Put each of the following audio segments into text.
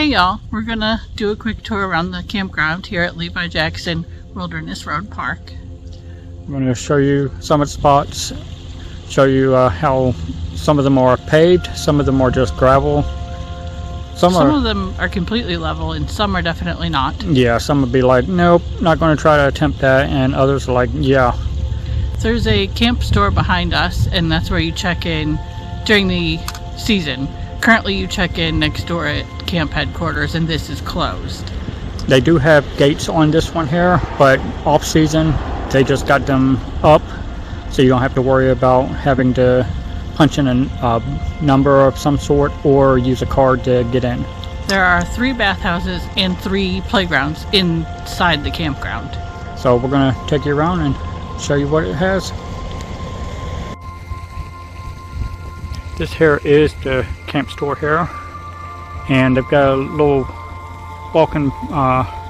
Hey y'all, we're gonna do a quick tour around the campground here at Levi Jackson Wilderness Park. I'm going to show you some of the spots, show you how some of them are paved, some of them are just gravel. Some of them are completely level and some are definitely not. Yeah, some would be like, nope, not going to try to attempt that, and others are like, yeah. There's a camp store behind us and that's where you check in during the season. Currently you check in next door at camp headquarters and this is closed. They do have gates on this one here, but off season they just got them up so you don't have to worry about having to punch in a number of some sort or use a card to get in. There are 3 bathhouses and 3 playgrounds inside the campground. So we're going to take you around and show you what it has. This here is the camp store here, and they've got a little walking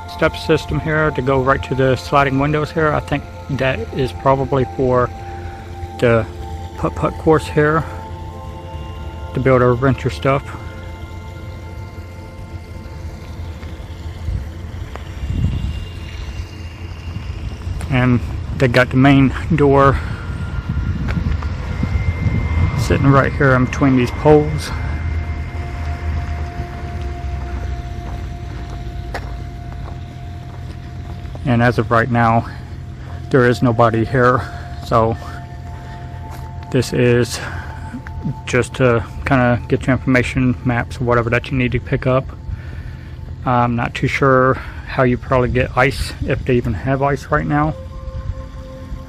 step system here to go right to the sliding windows here. I think that is probably for the putt-putt course here to be able to rent your stuff. And they got the main door sitting right here in between these poles. And as of right now, there is nobody here, so this is just to kind of get your information, maps, or whatever that you need to pick up. I'm not too sure how you probably get ice, if they even have ice right now.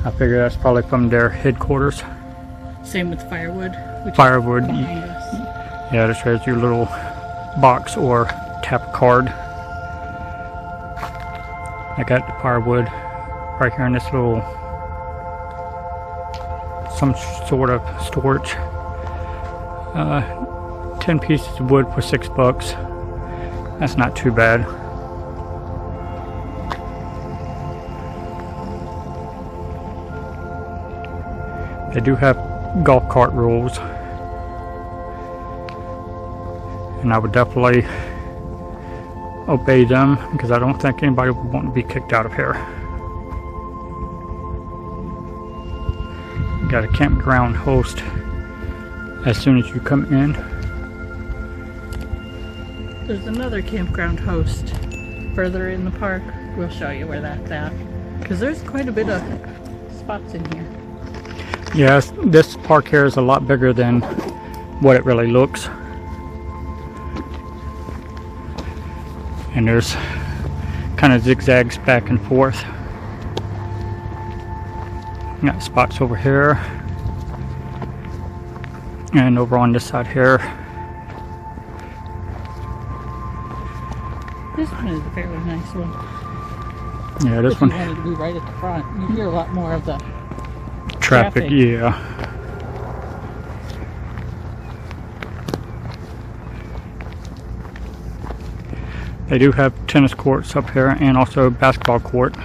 I figure that's probably from their headquarters. Same with firewood. Firewood, yeah, this has your little box or tap card. I got the firewood right here in this little, some sort of storage. 10 pieces of wood for $6. That's not too bad. They do have golf cart rules, and I would definitely obey them because I don't think anybody would want to be kicked out of here. Got a campground host as soon as you come in. There's another campground host further in the park. We'll show you where that's at because there's quite a bit of spots in here. Yes, this park here is a lot bigger than what it really looks. And there's kind of zigzags back and forth. Got spots over here. And over on this side here. This one is a fairly nice one. Yeah, this one. If you wanted to be right at the front, you hear a lot more of the traffic, yeah. They do have tennis courts up here and also a basketball court.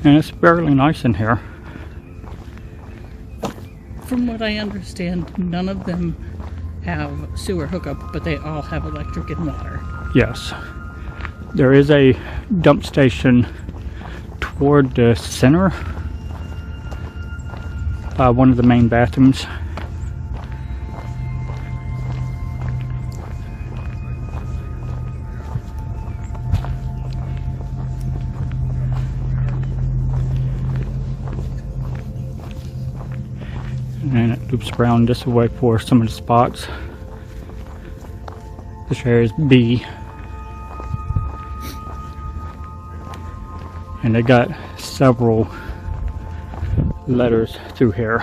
And it's fairly nice in here. From what I understand, none of them have sewer hookup, but they all have electric and water. Yes. There is a dump station toward the center. One of the main bathrooms. And it loops around this way for some of the spots. This area is B. And they got several letters through here.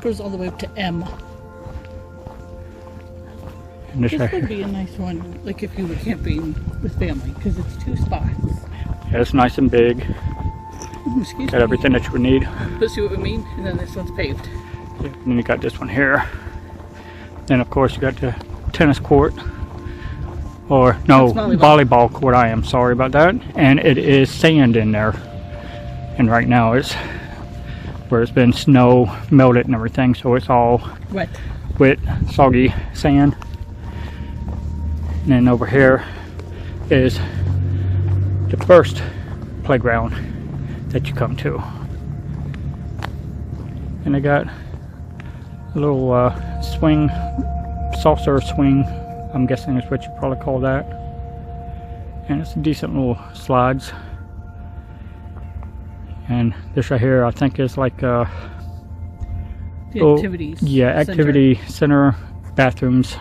Goes all the way up to M. And this would be a nice one, like if you were camping with family, because it's 2 spots. Yeah, it's nice and big. Excuse got me. everything that you would need. But see what we mean? And then this one's paved. Yeah, and then you got this one here. Then of course you got the tennis court. Or no, volleyball court. I am sorry about that. And it is sand in there. And right now it's where it's been snow melted and everything, so it's all Wet. wet, soggy sand. And then over here is the first playground that you come to. And they got a little swing, saucer swing, I'm guessing is what you probably call that. And it's a decent little slides. And this right here I think is like The activities. Yeah, activity center, bathrooms.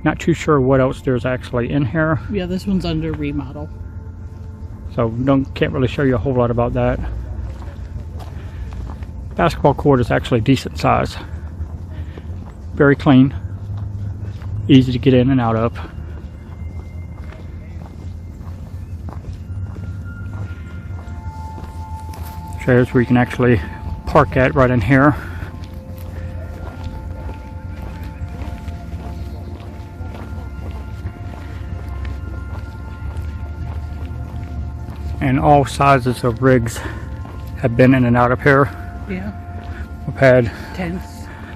Not too sure what else there's actually in here. Yeah, this one's under remodel. So can't really show you a whole lot about that. Basketball court is actually decent size. Very clean. Easy to get in and out of. So here's where you can actually park at, right in here. And all sizes of rigs have been in and out of here. Yeah. We've had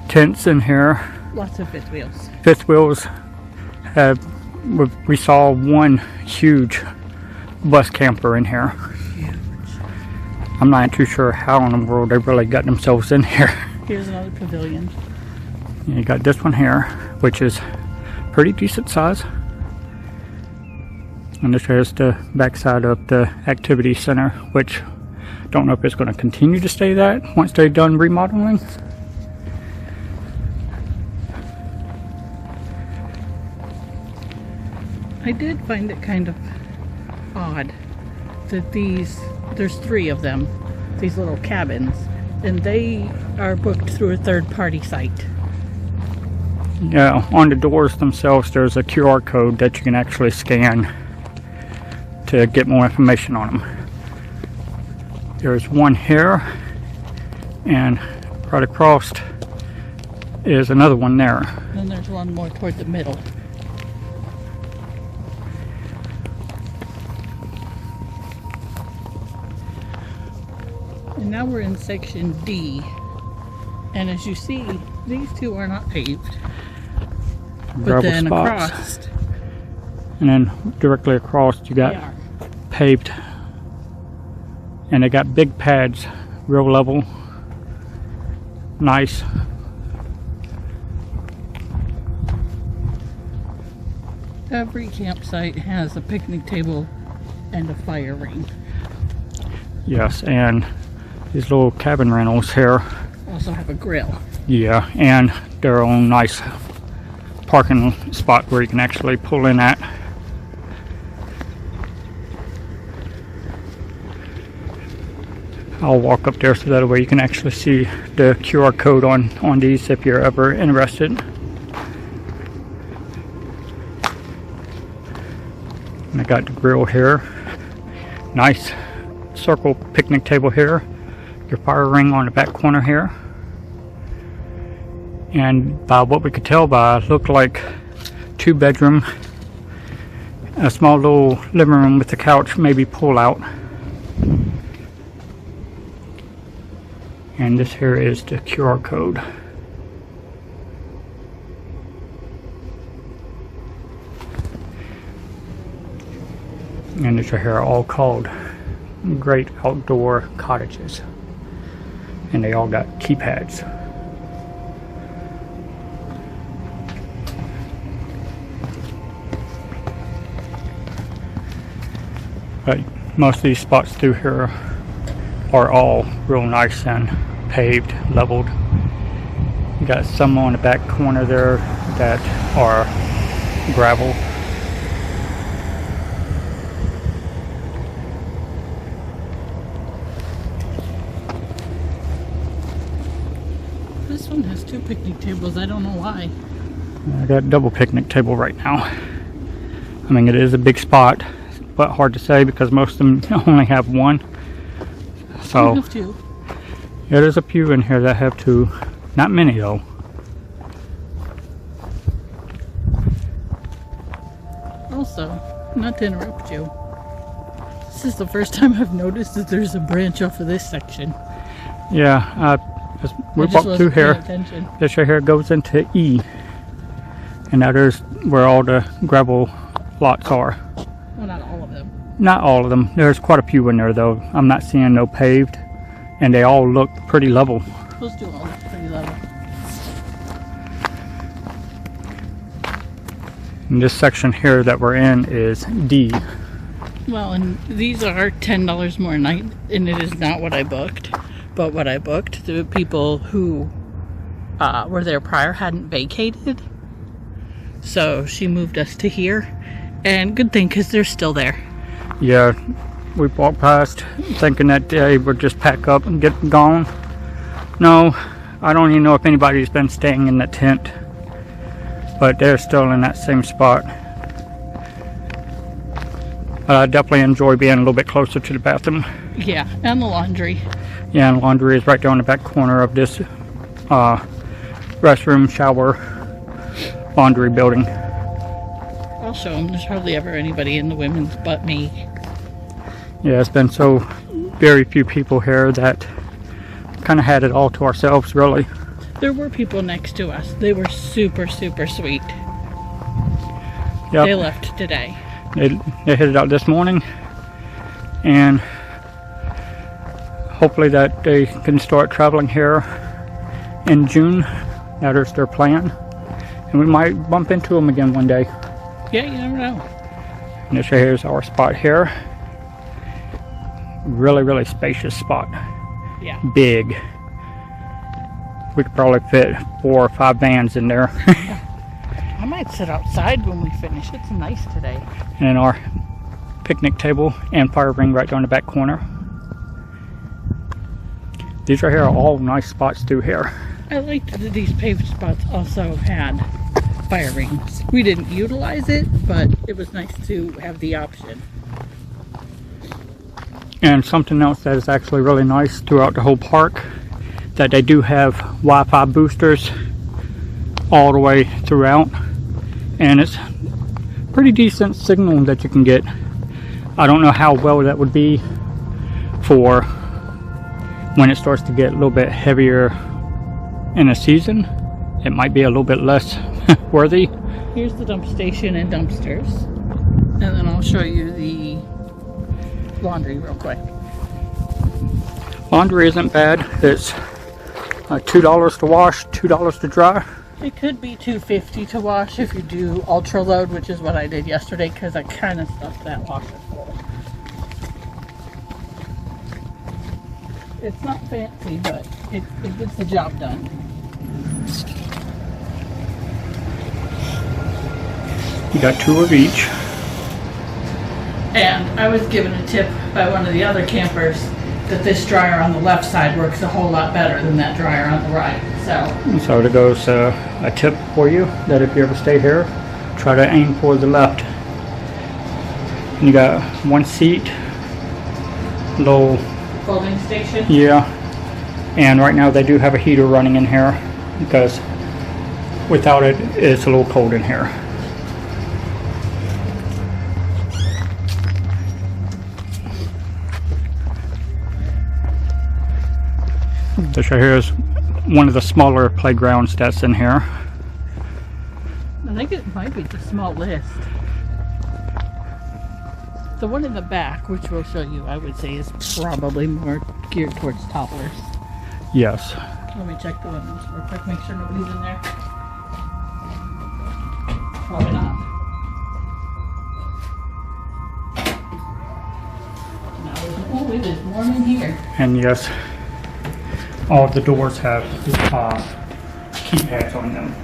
tents in here. Lots of fifth wheels. Fifth wheels. We saw one huge bus camper in here. Huge. I'm not too sure how in the world they really got themselves in here. Here's another pavilion. You got this one here, which is pretty decent size. And this is the backside of the activity center, which don't know if it's going to continue to stay that once they're done remodeling. I did find it kind of odd that there's 3 of them, these little cabins, and they are booked through a third-party site. Yeah, on the doors themselves there's a QR code that you can actually scan to get more information on them. There's one here, and right across is another one there. And then there's one more toward the middle. And now we're in section D. And as you see, these 2 are not paved. But Gravel then spots. across, And then directly across you they got are. paved. And they got big pads, real level. Nice. Every campsite has a picnic table and a fire ring. Yes, and these little cabin rentals here. Also have a grill. Yeah, and their own nice parking spot where you can actually pull in at. I'll walk up there so that way you can actually see the QR code on these if you're ever interested. And I got the grill here. Nice circle picnic table here. Your fire ring on the back corner here. And by what we could tell by, it looked like 2-bedroom. A small little living room with a couch, maybe pull out. And this here is the QR code. And these are here all called Great Outdoor Cottages. And they all got keypads. But most of these spots through here are all real nice and paved, leveled. You got some on the back corner there that are gravel. This one has 2 picnic tables. I don't know why. I got a double picnic table right now. I mean, it is a big spot, but hard to say because most of them only have 1. So I have 2. yeah, there's a few in here that have 2. Not many though. Also, not to interrupt you, This is the first time I've noticed that there's a branch off of this section. Yeah, we walked through here. This right here goes into E. And that is where all the gravel lots are. Well, not all of them. Not all of them. There's quite a few in there though. I'm not seeing no paved. And they all look pretty level. Those do all look pretty level. And this section here that we're in is D. Well, and these are $10 more a night, and it is not what I booked. But what I booked, the people who were there prior hadn't vacated. So she moved us to here. And good thing, because they're still there. Yeah, we walked past thinking that they would just pack up and get gone. No, I don't even know if anybody's been staying in that tent. But they're still in that same spot. I definitely enjoy being a little bit closer to the bathroom. Yeah, and the laundry. Yeah, and laundry is right there in the back corner of this restroom, shower, laundry building. I'll show them. There's hardly ever anybody in the women's but me. Yeah, it's been so very few people here that kind of had it all to ourselves, really. There were people next to us. They were super, super sweet. Yep. They left today. They headed out this morning, and hopefully that they can start traveling here in June. That is their plan, and we might bump into them again one day. Yeah, you never know. And this right here is our spot here. Really, really spacious spot. Yeah. Big. We could probably fit 4 or 5 vans in there. I might sit outside when we finish. It's nice today. And then our picnic table and fire ring right down the back corner. These right here are all nice spots through here. I liked that these paved spots also had fire rings. We didn't utilize it, but it was nice to have the option. And something else that is actually really nice throughout the whole park, that they do have Wi-Fi boosters all the way throughout, and it's pretty decent signal that you can get. I don't know how well that would be for when it starts to get a little bit heavier in a season. It might be a little bit less worthy. Here's the dump station and dumpsters, and then I'll show you the laundry real quick. Laundry isn't bad. It's $2 to wash, $2 to dry. It could be $2.50 to wash if you do ultra load, which is what I did yesterday because I kind of stuffed that washer full. It's not fancy, but it gets the job done. You got 2 of each. And I was given a tip by one of the other campers that this dryer on the left side works a whole lot better than that dryer on the right. So there goes a tip for you, that if you ever stay here, try to aim for the left. And you got 1 seat, little folding station. Yeah, and right now they do have a heater running in here because without it, it's a little cold in here. This right here is one of the smaller playgrounds that's in here. I think it might be the smallest. The one in the back, which we'll show you, I would say is probably more geared towards toddlers. Yes. Let me check the windows real quick, make sure nobody's in there. Probably not. No, it is warm in here. And yes, all of the doors have keypads on them.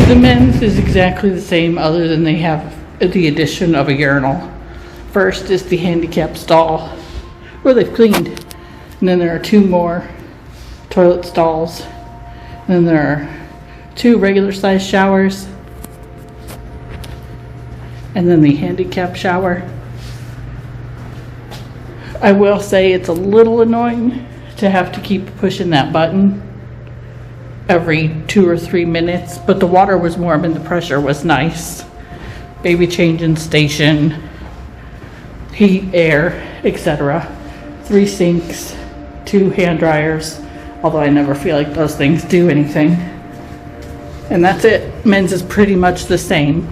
The men's is exactly the same, other than they have the addition of a urinal. First is the handicap stall, where they've cleaned. And then there are 2 more toilet stalls. And then there are 2 regular sized showers. And then the handicap shower. I will say it's a little annoying to have to keep pushing that button every 2 or 3 minutes, but the water was warm and the pressure was nice. Baby changing station, heat, air, etc. 3 sinks, 2 hand dryers, although I never feel like those things do anything. And that's it. Men's is pretty much the same.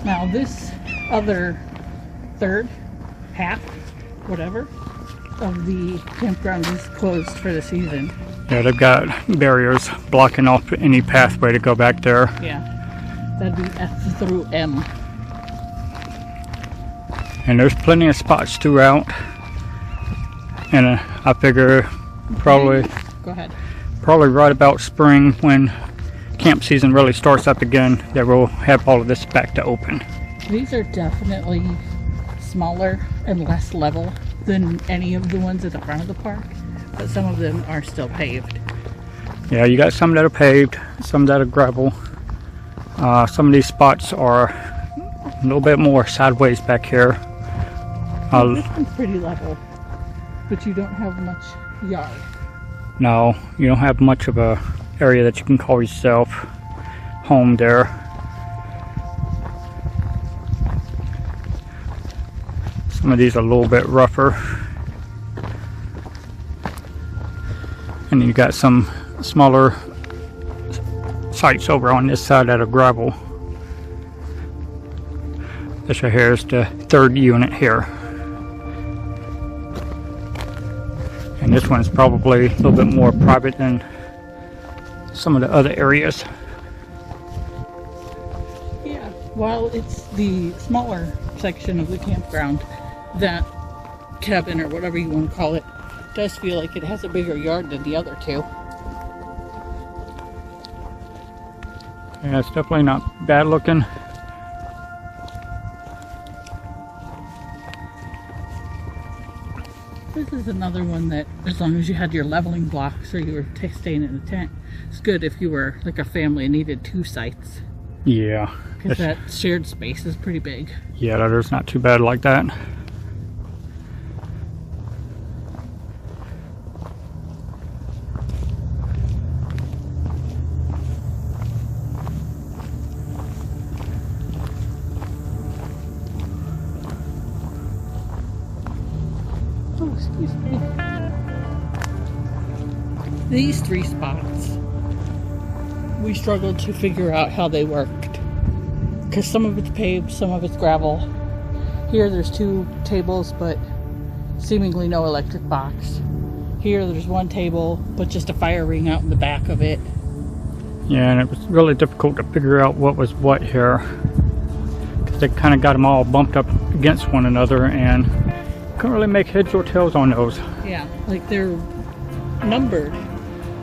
Now this other third, half, whatever, of the campground is closed for the season. Yeah, they've got barriers blocking off any pathway to go back there. Yeah, that'd be F through M. And there's plenty of spots throughout. And I figure probably Go ahead. right about spring, when camp season really starts up again, that we'll have all of this back to open. These are definitely smaller and less level than any of the ones at the front of the park, but some of them are still paved. Yeah, you got some that are paved, some that are gravel. Some of these spots are a little bit more sideways back here. This one's pretty level, but you don't have much yard. No, you don't have much of a area that you can call yourself home there. Some of these are a little bit rougher. And you got some smaller sites over on this side that are gravel. This right here is the third unit here. And this one's probably a little bit more private than some of the other areas. Yeah, while it's the smaller section of the campground, that cabin or whatever you want to call it does feel like it has a bigger yard than the other two. Yeah, it's definitely not bad looking. This is another one that, as long as you had your leveling blocks or you were staying in a tent, it's good if you were like a family and needed 2 sites. Yeah. Because that shared space is pretty big. Yeah, that is not too bad like that. Oh, excuse me. These 3 spots, we struggled to figure out how they worked. Because some of it's paved, some of it's gravel. Here there's 2 tables, but seemingly no electric box. Here there's 1 table, but just a fire ring out in the back of it. Yeah, and it was really difficult to figure out what was what here. Because they kind of got them all bumped up against one another and couldn't really make heads or tails on those. Yeah, like they're numbered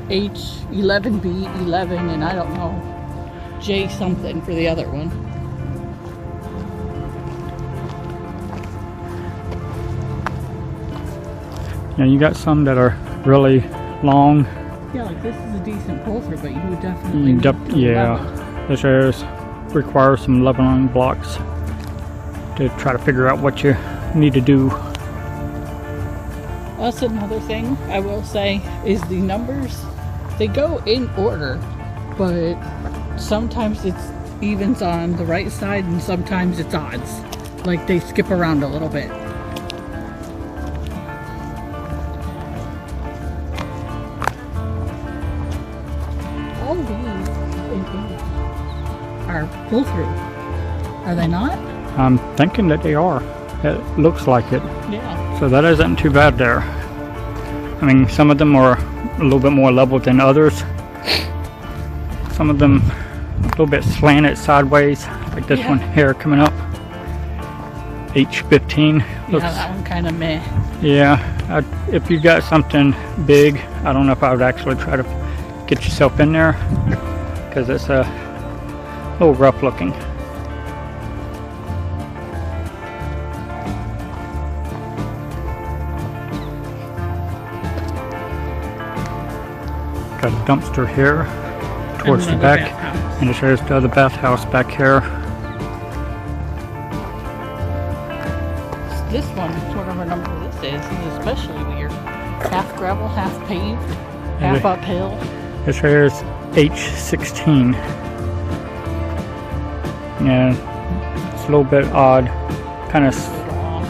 H11, B11, and I don't know, J something for the other one. Yeah, you got some that are really long. Yeah, like this is a decent pull through, but you would definitely need to yeah, level. this areas requires some leveling blocks to try to figure out what you need to do. That's another thing I will say is the numbers, they go in order, but sometimes it's evens on the right side and sometimes it's odds. Like they skip around a little bit. All these are pull through, are they not? I'm thinking that they are. It looks like it. Yeah. So that isn't too bad there. I mean, some of them are a little bit more level than others. Some of them a little bit slanted sideways, like this one here coming up. H15. Yeah, that one kind of meh. Yeah, if you got something big, I don't know if I would actually try to get yourself in there, because it's a little rough looking. Got a dumpster here towards the back, and there's the other bathhouse back here. This one, whatever number this is especially weird. Half gravel, half paved, half uphill. This here is H16. Yeah, it's a little bit odd. Kind of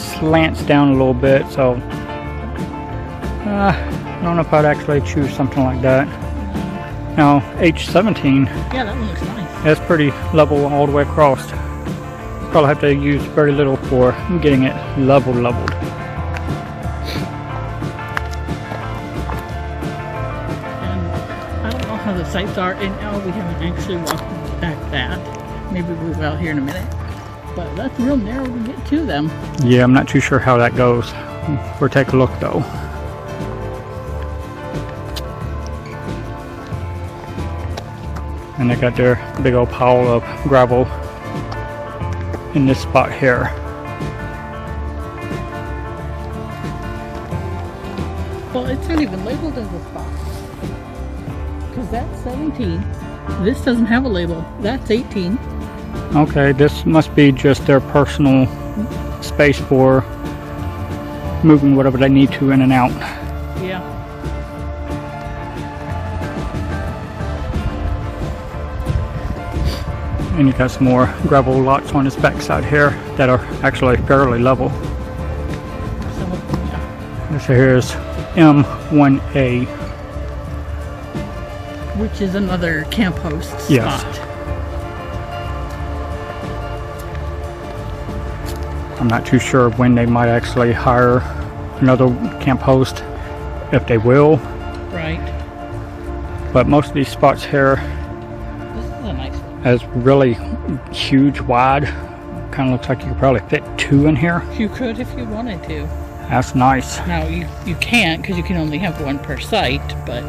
slants down a little bit, so I don't know if I'd actually choose something like that. Now H17, Yeah, that one looks nice. that's pretty level all the way across. Probably have to use very little for getting it leveled. And I don't know how the sights are, and now we haven't actually walked back that. Maybe we'll go out here in a minute. But that's real narrow to get to them. Yeah, I'm not too sure how that goes. We'll take a look though. And they got their big old pile of gravel in this spot here. Well, it's not even labeled as a spot. Because that's 17. This doesn't have a label. That's 18. Okay, this must be just their personal space for moving whatever they need to in and out. Yeah. And you got some more gravel lots on this backside here that are actually fairly level. Some of them, yeah. This here is M1A. Which is another camp host spot. Yes. I'm not too sure when they might actually hire another camp host, if they will. Right. But most of these spots here This is a nice one. is really huge, wide. Kind of looks like you could probably fit 2 in here. You could if you wanted to. That's nice. Now you can't because you can only have one per site, but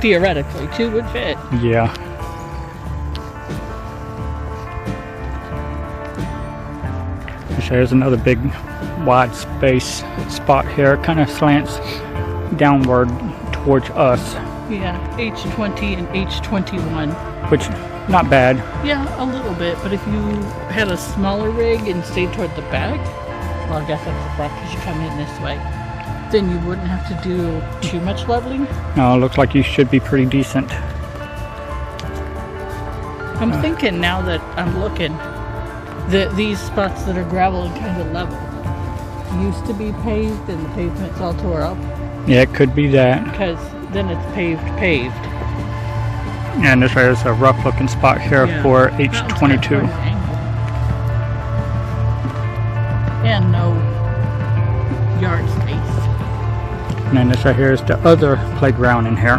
theoretically 2 would fit. Yeah. There's another big wide space spot here. Kind of slants downward towards us, Yeah, H20 and H21. which not bad. Yeah, a little bit, but if you had a smaller rig and stayed toward the back, well, I guess that's the front because you come in this way, then you wouldn't have to do too much leveling. No, it looks like you should be pretty decent. I'm thinking now that I'm looking that these spots that are gravel and kind of level used to be paved and the pavement's all tore up Yeah, it could be that. because then it's paved. And this is a rough looking spot here Yeah. for That one's got H22. quite an angle. And no yard space. And then this right here is the other playground in here.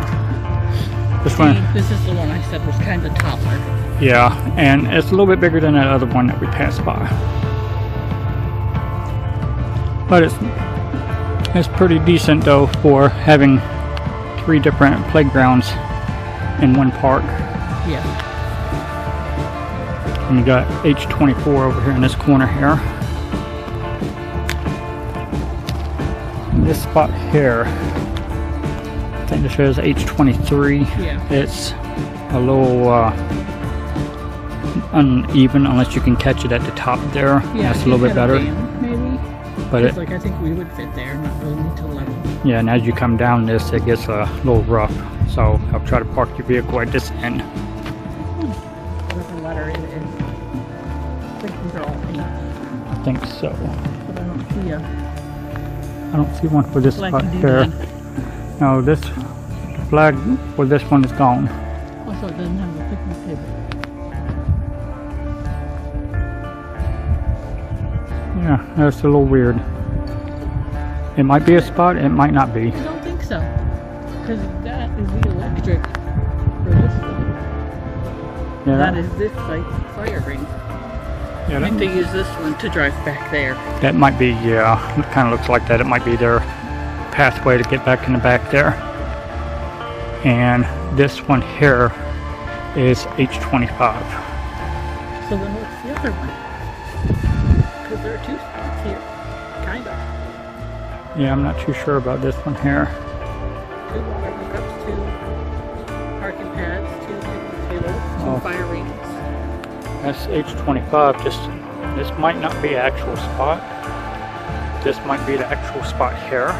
This See, one, this is the one I said was kind of taller. yeah, and it's a little bit bigger than that other one that we passed by. But it's pretty decent though for having 3 different playgrounds in one park. Yeah. And you got H24 over here in this corner here. And this spot here, I think this is H23. Yeah. It's a little uneven unless you can catch it at the top there. Yeah, That's a if little you bit had a better. van, maybe. But It's it, like I think we would fit there, not really need to level. yeah, and as you come down this, it gets a little rough. So I'll try to park your vehicle at this end. Whatever letter it is. I think these are all pink, I think so. but I don't see a I don't see one for this flag spot and here. doodad. No, this flag for this one is gone. Also, it doesn't have a picnic table. Yeah, that's a little weird. It might be a spot, it might not be. I don't think so. Because that is the electric for this one. Yeah, That is this site's fire ring. yeah, I think that, they use this one to drive back there. that might be, yeah, it kind of looks like that. It might be their pathway to get back in the back there. And this one here is H25. So then what's the other one? Because there are 2 spots here. Kind of. Yeah, I'm not too sure about this one here. 2 water hookups, 2 parking pads, 2 picnic tables, 2 Oh. fire rings. That's H25. This might not be an actual spot. This might be the actual spot here.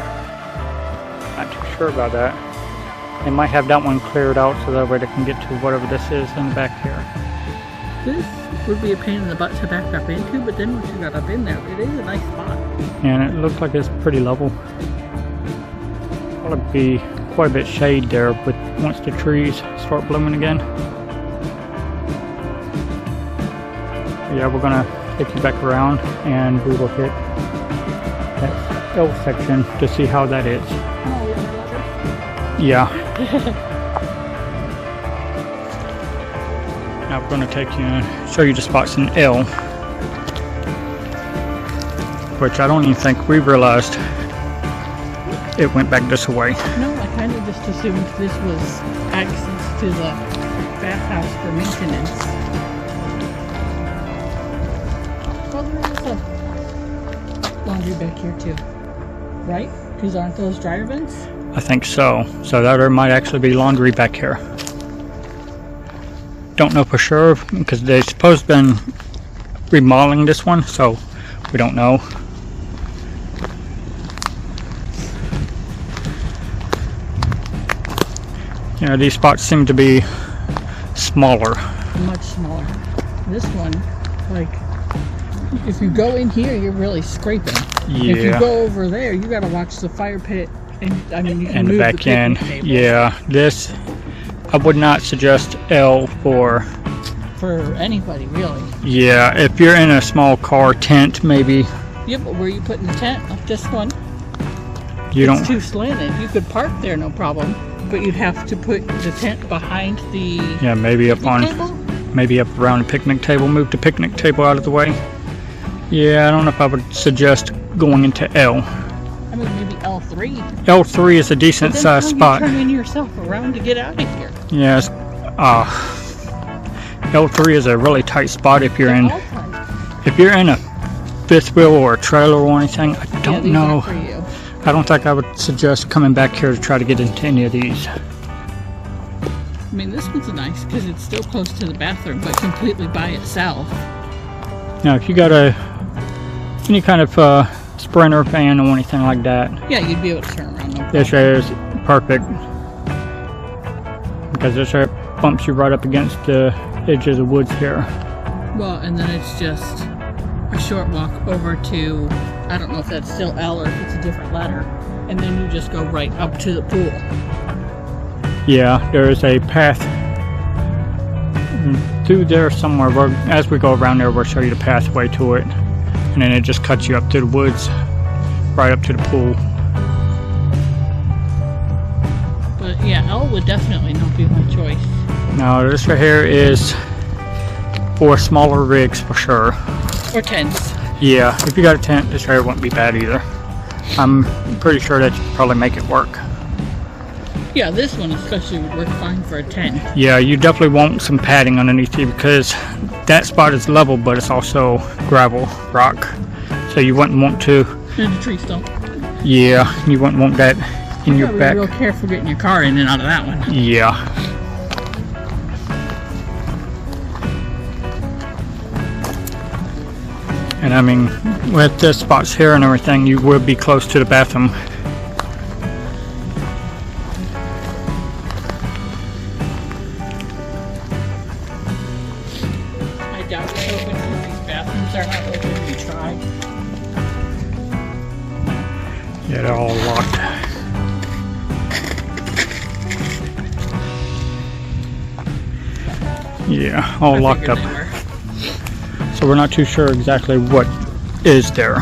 sure about that. They might have that one cleared out so that way they can get to whatever this is in the back here. This would be a pain in the butt to back up into, but then once you got up in there, it is a nice spot. And it looks like it's pretty level. Probably be quite a bit shade there, but once the trees start blooming again. Yeah, we're gonna take you back around and we will hit that L section to see how that is. Yeah. Now we're going to take you and show you the spots in L, which I don't even think we realized it went back this way. No, I kind of just assumed this was access to the bathhouse for maintenance. Well, there is a laundry back here too, right? Because aren't those dryer vents? I think so. So there might actually be laundry back here. Don't know for sure because they supposed to been remodeling this one, so we don't know. You know, these spots seem to be smaller. Much smaller. This one, like, if you go in here, you're really scraping. Yeah. If you go over there, you gotta watch the fire pit. And I mean, you can And move the back end. table. Yeah, this, I would not suggest L for anybody, really. Yeah, if you're in a small car tent, maybe. Yeah, but where you putting the tent? Like this one? You It's don't. too slanted. You could park there, no problem. But you'd have to put the tent behind the Yeah, maybe up on, table. maybe up around the picnic table. Move the picnic table out of the way. Yeah, I don't know if I would suggest going into L. I mean, maybe L3. L3 is a decent But then sized how spot. you turning yourself around to get out of here? Yes. L3 is a really tight spot if you're in All tight. if you're in a fifth wheel or a trailer or anything. I Yeah, don't these know. aren't for you. I don't think I would suggest coming back here to try to get into any of these. I mean, this one's nice because it's still close to the bathroom, but completely by itself. Now, if you got any kind of Sprinter van or anything like that, Yeah, you'd be able to turn around. No problem. this is perfect because this area bumps you right up against the edge of the woods here. Well, and then it's just a short walk over to, I don't know if that's still L or if it's a different letter, and then you just go right up to the pool. Yeah, there is a path through there somewhere. As we go around there, we'll show you the pathway to it, and then it just cuts you up to the woods, right up to the pool. But yeah, L would definitely not be my choice. Now, this right here is for smaller rigs for sure. Or tents. Yeah, if you got a tent, this area wouldn't be bad either. I'm pretty sure that you could probably make it work. Yeah, this one especially would work fine for a tent. Yeah, you definitely want some padding underneath you because that spot is level, but it's also gravel, rock. So you wouldn't want to, And the tree stump. yeah, you wouldn't want that in your Be back. real careful getting your car in and out of that one. Yeah. And I mean, with the spots here and everything, you will be close to the bathroom. I doubt it's open because these bathrooms are not open. We tried. Yeah, they're all locked. Yeah, all locked up. They were. So we're not too sure exactly what is there.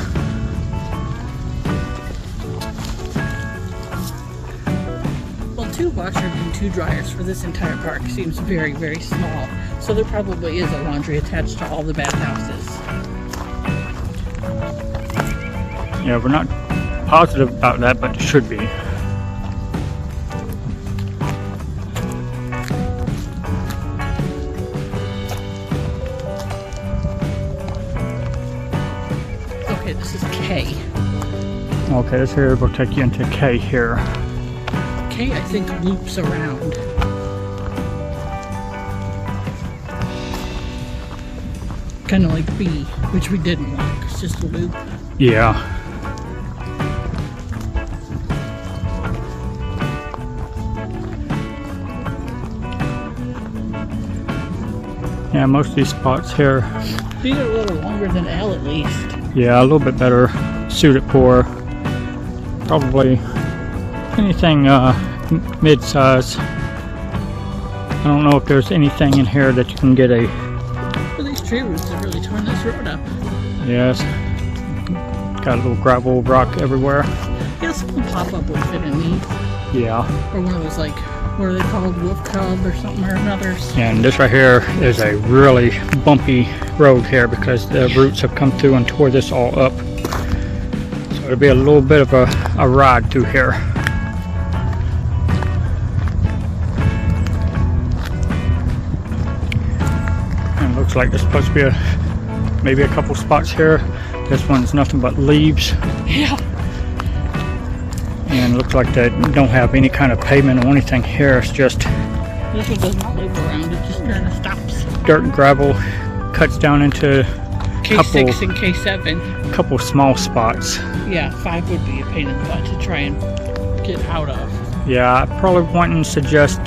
Well, 2 washers and 2 dryers for this entire park seems very, very small. So there probably is a laundry attached to all the bathhouses. Yeah, we're not positive about that, but it should be. Okay, this is K. Okay, this here will take you into K here. K, I think, loops around. Kind of like B, which we didn't want. It's just a loop. Yeah, most of these spots here, These are a little longer than L at least. yeah, a little bit better suited for probably anything mid-size. I don't know if there's anything in here that you can get a... Well, these tree roots have really torn this road up. Yes. Got a little gravel rock everywhere. Yeah, some pop-up would fit in these. Yeah. Or one of those, like, what are they called? Wolf cub or something or another. And this right here is a really bumpy road here because the roots have come through and tore this all up. So it'll be a little bit of a ride through here. And it looks like there's supposed to be maybe a couple spots here. This one's nothing but leaves. Yeah. And it looks like they don't have any kind of pavement or anything here. It's just This one does not loop around, it just kind of stops. dirt and gravel, cuts down into K6 and K7. a couple small spots. Yeah, 5 would be a pain in the butt to try and get out of. Yeah, I probably wouldn't suggest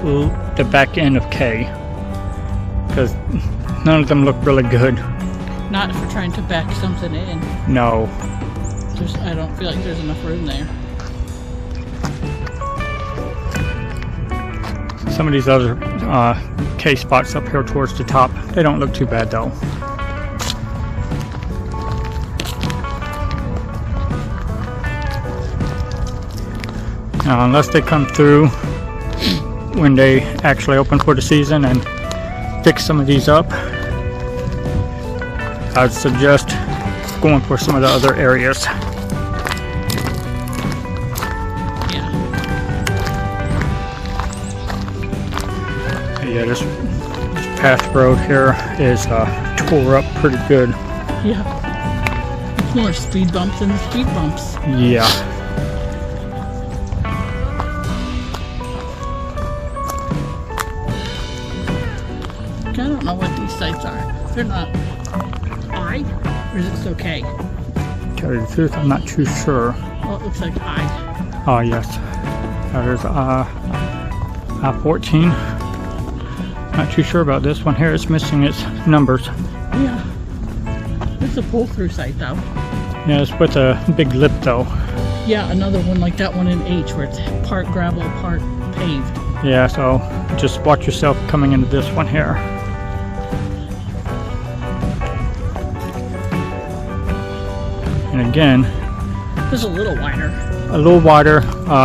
the back end of K because none of them look really good. Not if we're trying to back something in. No. I don't feel like there's enough room there. Some of these other K spots up here towards the top, they don't look too bad though. Unless they come through when they actually open for the season and fix some of these up, I'd suggest going for some of the other areas. Yeah, this path road here is tore up pretty good. Yeah. It's more speed bumps than the speed bumps. Yeah. I don't know what these sites are. They're not I, or is it still K? To tell you the truth, I'm not too sure. Well, it looks like I. Oh, yes. There's I-14. Not too sure about this one here. It's missing its numbers. Yeah. It's a pull-through site, though. Yeah, it's with a big lip, though. Yeah, another one like that one in H, where it's part gravel, part paved. Yeah, so just watch yourself coming into this one here. And again, It's a little wider. a little wider.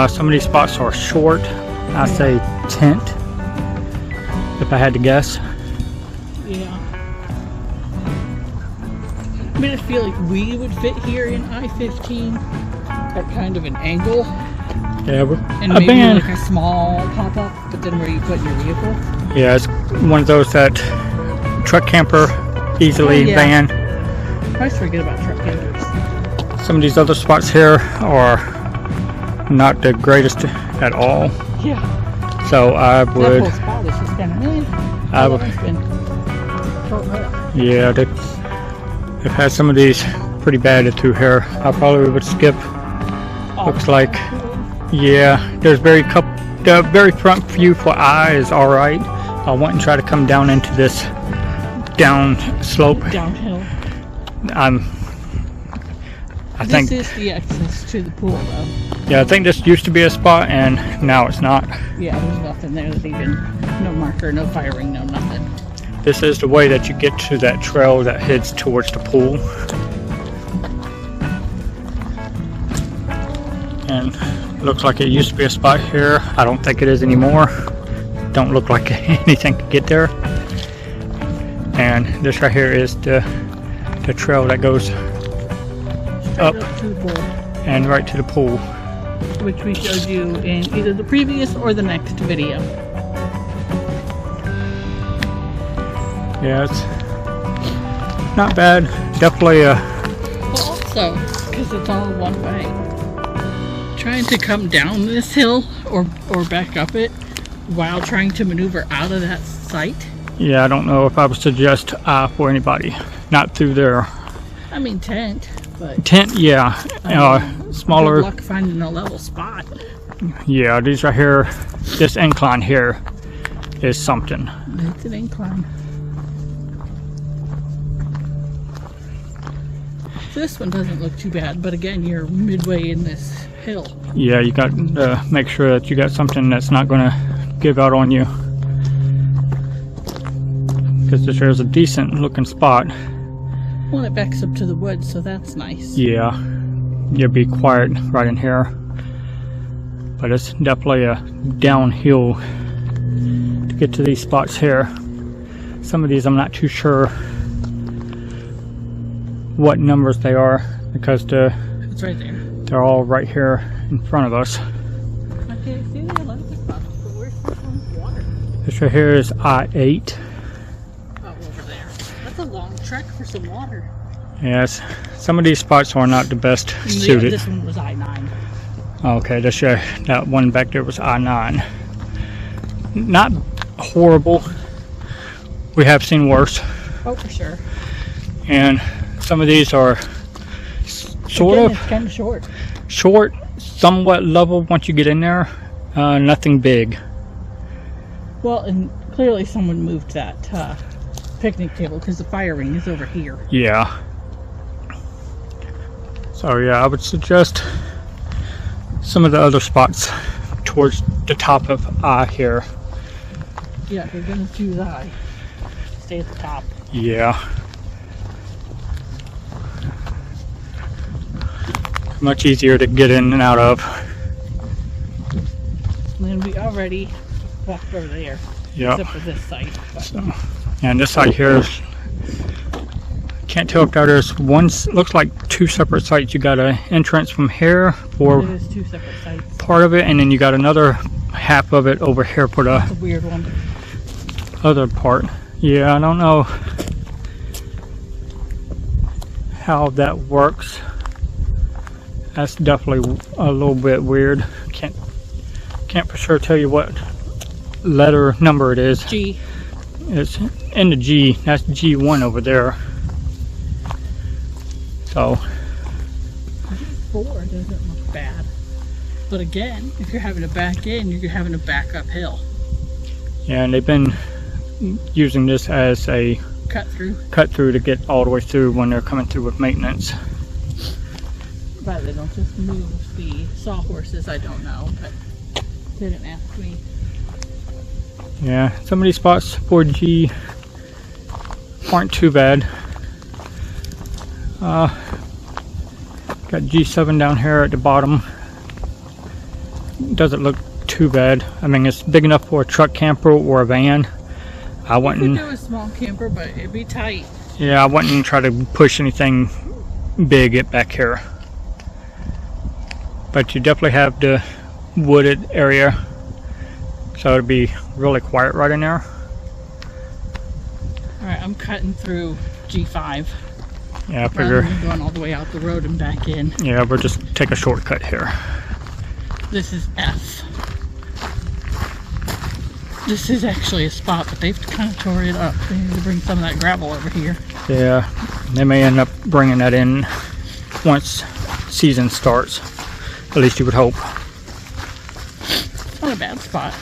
Some of these spots are short. I say tent, if I had to guess. Yeah. I mean, I feel like we would fit here in I-15 at kind of an angle. Yeah, And maybe like a small pop-up, but then where you put your vehicle. yeah, it's one of those that truck camper, easily Oh, yeah. van. I always forget about truck campers. Some of these other spots here are not the greatest at all. Yeah. So I That would, whole spot is just kind of, I would, yeah, they've had some of these pretty bad through here. I probably would skip. Looks like, yeah, there's the very front view for I is all right. I wouldn't try to come down into this down slope. Downhill. I think, This is the access to the pool, though. yeah, I think this used to be a spot and now it's not. Yeah, there's nothing there. There's even no marker, no firing, no nothing. This is the way that you get to that trail that heads towards the pool. And looks like it used to be a spot here. I don't think it is anymore. Don't look like anything could get there. And this right here is the trail that goes up Straight up to the pool, and right to the pool. which we showed you in either the previous or the next video. Yeah, it's not bad. Definitely Well, also, because it's all one way, trying to come down this hill or back up it while trying to maneuver out of that site. yeah, I don't know if I would suggest for anybody. Not through there. I mean, tent, but Tent, yeah. Smaller. good luck finding a level spot. Yeah, these right here, this incline here is something. It's an incline. So this one doesn't look too bad, but again, you're midway in this hill. Yeah, you got to make sure that you got something that's not going to give out on you. Because this here's a decent looking spot. Well, it backs up to the woods, so that's nice. Yeah, you'll be quiet right in here. But it's definitely a downhill to get to these spots here. Some of these I'm not too sure what numbers they are because It's right there. they're all right here in front of us. Okay, see the Olympic spots, but where's this one's water? This right here is I-8. Oh, over there. That's a long trek for some water. Yes, some of these spots are not the best Yeah, suited. this one was I-9. Okay, that one back there was I-9. Not horrible. We have seen worse. Oh, for sure. And some of these are sort Again, of it's kind of short, somewhat level once you get in there. Nothing big. Well, and clearly someone moved that picnic table because the fire ring is over here. Yeah. So yeah, I would suggest some of the other spots towards the top of I here. Yeah, if you're going to choose I, stay at the top. Yeah. Much easier to get in and out of. And then we already walked over there. Yep. Except for this site. But So, and this side here is, can't tell if there's one, looks like two separate sites. You got an entrance from here for it is two separate sites. part of it, and then you got another half of it over here for the It's a weird one. other part. Yeah, I don't know how that works. That's definitely a little bit weird. Can't for sure tell you what letter number it is. G. It's in the G. That's G1 over there. So 4 doesn't look bad. But again, if you're having to back in, you're having to back uphill. yeah, and they've been using this as a Cut through. cut through to get all the way through when they're coming through with maintenance. But they don't just move the sawhorses, I don't know. But they didn't ask me. Yeah, some of these spots for G aren't too bad. Got G7 down here at the bottom. Doesn't look too bad. I mean, it's big enough for a truck camper or a van. I You wouldn't. could do a small camper, but it'd be tight. Yeah, I wouldn't try to push anything big it back here. But you definitely have the wooded area, so it'd be really quiet right in there. Alright, I'm cutting through G5. Yeah, I Rather figure. than going all the way out the road and back in. Yeah, we'll just take a shortcut here. This is F. This is actually a spot, but they've kind of tore it up. They need to bring some of that gravel over here. Yeah, they may end up bringing that in once season starts. At least you would hope. It's not a bad spot.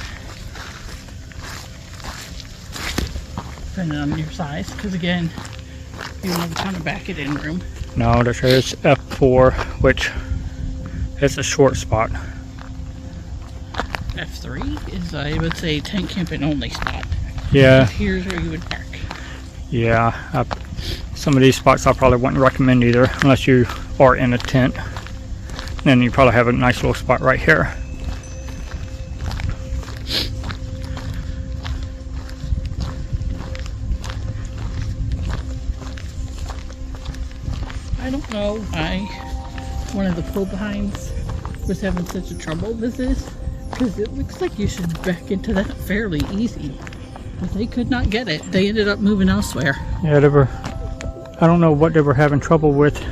Depending on your size, because again, you don't have a ton of back it in room. No, this is F4, which is a short spot. F3 is, I would say, tent camping only spot. Yeah, Here's where you would park. yeah. Some of these spots I probably wouldn't recommend either, unless you are in a tent. Then you probably have a nice little spot right here. I don't know why one of the pull behinds was having such a trouble with this, because it looks like you should back into that fairly easy. But they could not get it. They ended up moving elsewhere. Yeah, I don't know what they were having trouble with.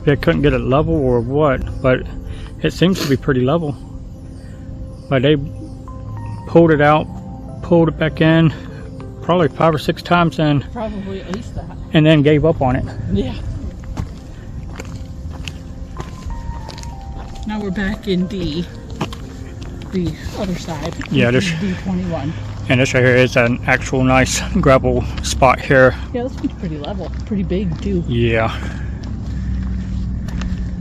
They couldn't get it level or what, but it seems to be pretty level. But they pulled it out, pulled it back in, probably 5 or 6 times in, Probably at least that. and then gave up on it. Yeah. Now we're back in D, the other side. Yeah, which this- is D21. And this right here is an actual nice gravel spot here. Yeah, this one's pretty level, pretty big too. Yeah.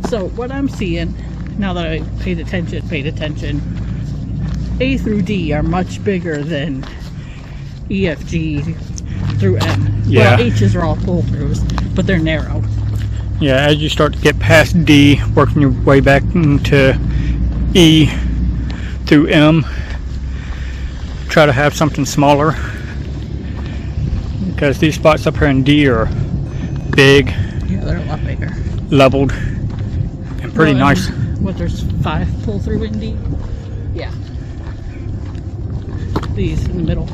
So what I'm seeing, now that I paid attention, A through D are much bigger than E, F, G through M. Yeah. Well, H's are all pull-throughs, but they're narrow. Yeah, as you start to get past D, working your way back into E through M, try to have something smaller, because these spots up here in D are big, Yeah, they're a lot bigger. leveled, and pretty Well, nice. What, there's 5 pull-through in D? Yeah. These in the middle.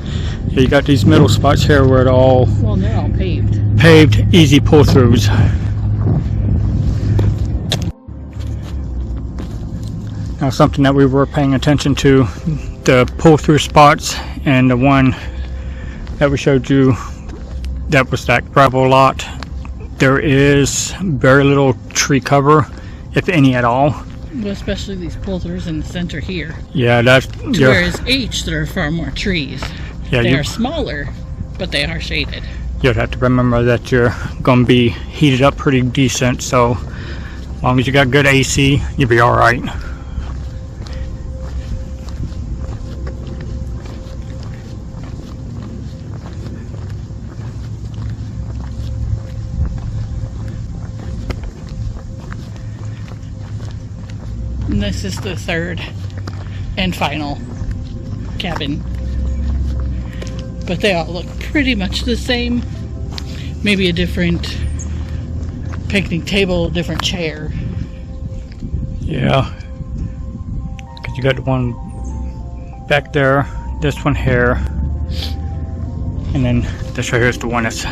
Yeah, you got these middle spots here where it all Well, they're all paved. paved, easy pull-throughs. Now, something that we were paying attention to, the pull-through spots, and the one that we showed you that was that gravel lot, there is very little tree cover, if any at all. Well, especially these pull-throughs in the center here. Yeah, that's Whereas H, there are far more trees. yeah. They are smaller, but they are shaded. You'd have to remember that you're gonna be heated up pretty decent, so as long as you got good AC, you'll be all right. And this is the third and final cabin. But they all look pretty much the same. Maybe a different picnic table, different chair. Yeah, because you got the one back there, this one here, and then this right here is the one that's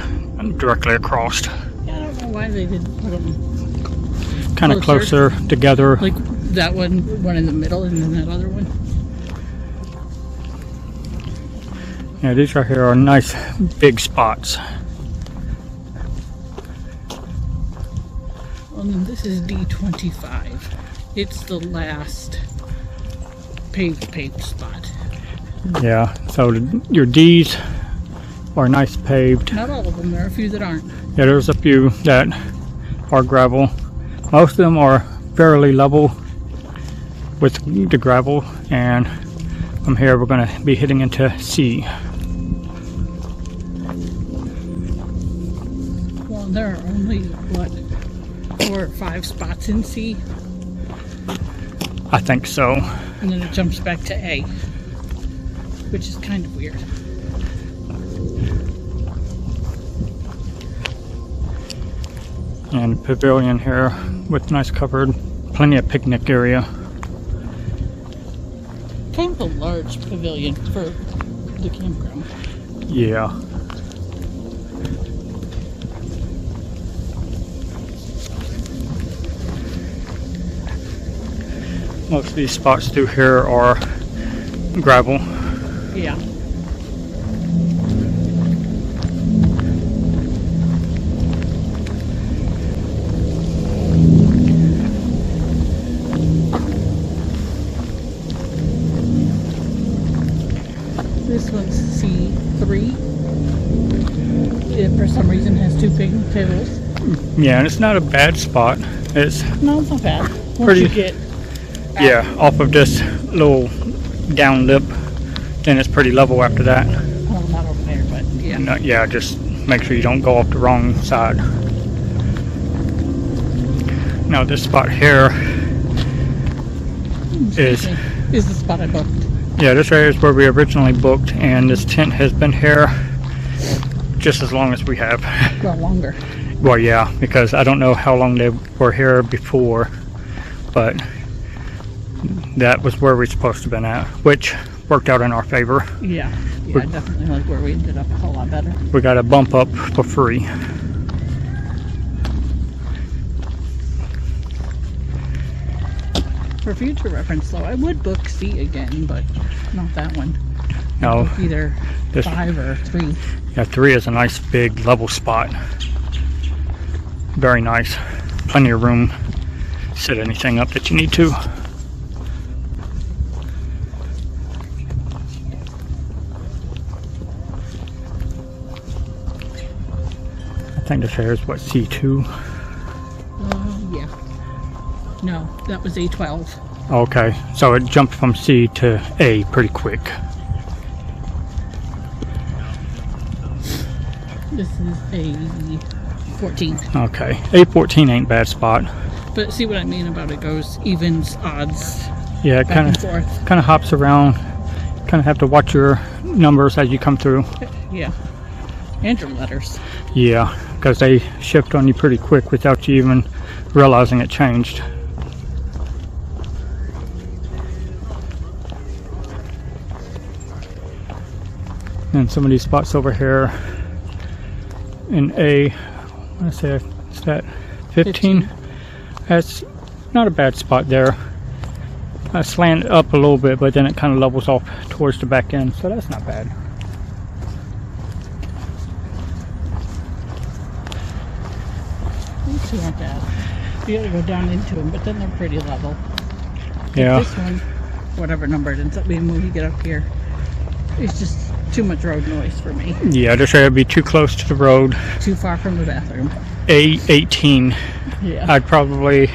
directly across. Yeah, I don't know why they didn't put them Kind of closer together. like that one in the middle, and then that other one. Yeah, these right here are nice big spots. And then this is D25. It's the last paved spot. Yeah, so your D's are nice paved. Not all of them. There are a few that aren't. Yeah, there's a few that are gravel. Most of them are fairly level with the gravel, and from here we're going to be hitting into C. Well, there are only, what, 4 or 5 spots in C, I think so. and then it jumps back to A, which is kind of weird. And pavilion here with nice covered, plenty of picnic area. Kind of a large pavilion for the campground. Yeah. Most of these spots through here are gravel. Yeah. This one's C3. It for some reason has 2 picnic tables. Yeah, and it's not a bad spot. It's No, it's not bad. Once Pretty- you get yeah, off of this little down lip, then it's pretty level after that. well, not over there, but yeah. And, yeah, just make sure you don't go off the wrong side. Now this spot here is, Is the spot I booked. yeah, this right here is where we originally booked, and this tent has been here just as long as we have. Well, longer. Well, yeah, because I don't know how long they were here before, but that was where we're supposed to have been at, which worked out in our favor. Yeah. Yeah, I definitely like where we ended up a whole lot better. We got a bump up for free. For future reference, though, I would book C again, but not that one. No, Book either this 5 or 3. yeah, 3 is a nice big level spot. Very nice. Plenty of room. Set anything up that you need to. I think this here is what, C2? Yeah. No, that was A12. Okay, so it jumped from C to A pretty quick. This is A14. Okay, A14 ain't bad spot. But see what I mean about it goes evens, odds, Yeah, it back kind and of forth. hops around. Kind of have to watch your numbers as you come through. Yeah. And your letters. Yeah, because they shift on you pretty quick without you even realizing it changed. And some of these spots over here in A, I want to say it's that 15. That's not a bad spot there. I slant up a little bit, but then it kind of levels off towards the back end, so that's not bad. These two aren't bad. You gotta go down into them, but then they're pretty level. Yeah. This one, whatever number it ends up being when you get up here, it's just too much road noise for me. Yeah, this area would be too close to the road. Too far from the bathroom. A18. Yeah. I'd probably,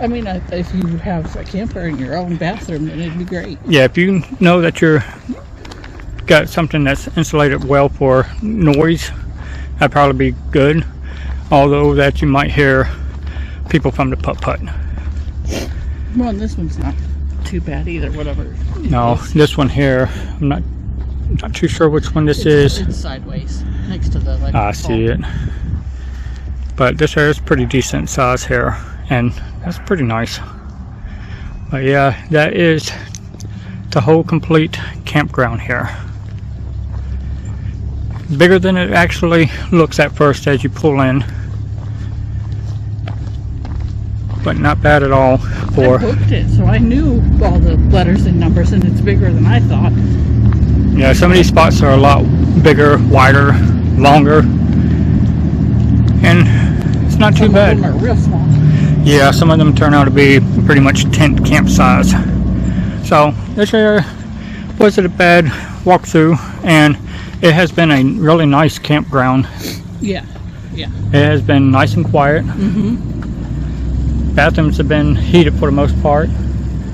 I mean, if you have a camper in your own bathroom, then it'd be great. yeah, if you know that you're got something that's insulated well for noise, that'd probably be good. Although that you might hear people from the putt-putt. Well, and this one's not too bad either, whatever. No, this one here, I'm not too sure which one this is. It's sideways, next to the electric I see it. But this area is pretty decent size here, and that's pretty nice. But yeah, that is the whole complete campground here. Bigger than it actually looks at first as you pull in. But not bad at all for... I booked it, so I knew all the letters and numbers, and it's bigger than I thought. Yeah, some of these spots are a lot bigger, wider, longer. And it's not too bad. Some of them are real small. Yeah, some of them turn out to be pretty much tent camp size. So this area wasn't a bad walkthrough, and it has been a really nice campground. Yeah, yeah. It has been nice and quiet. Bathrooms have been heated for the most part.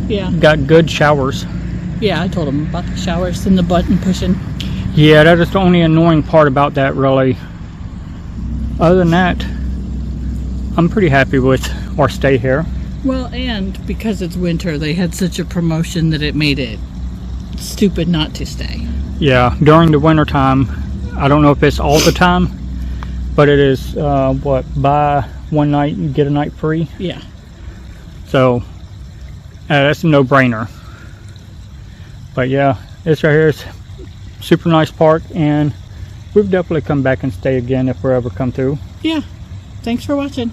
Yeah. Got good showers. Yeah, I told him about the showers and the button pushing. Yeah, that is the only annoying part about that, really. Other than that, I'm pretty happy with our stay here. Well, and because it's winter, they had such a promotion that it made it stupid not to stay. Yeah, during the winter time, I don't know if it's all the time, but it is, buy one night, you get a night free. Yeah. So, that's a no-brainer. But yeah, this right here is super nice park, and we've definitely come back and stay again if we ever come through. Yeah. Thanks for watching.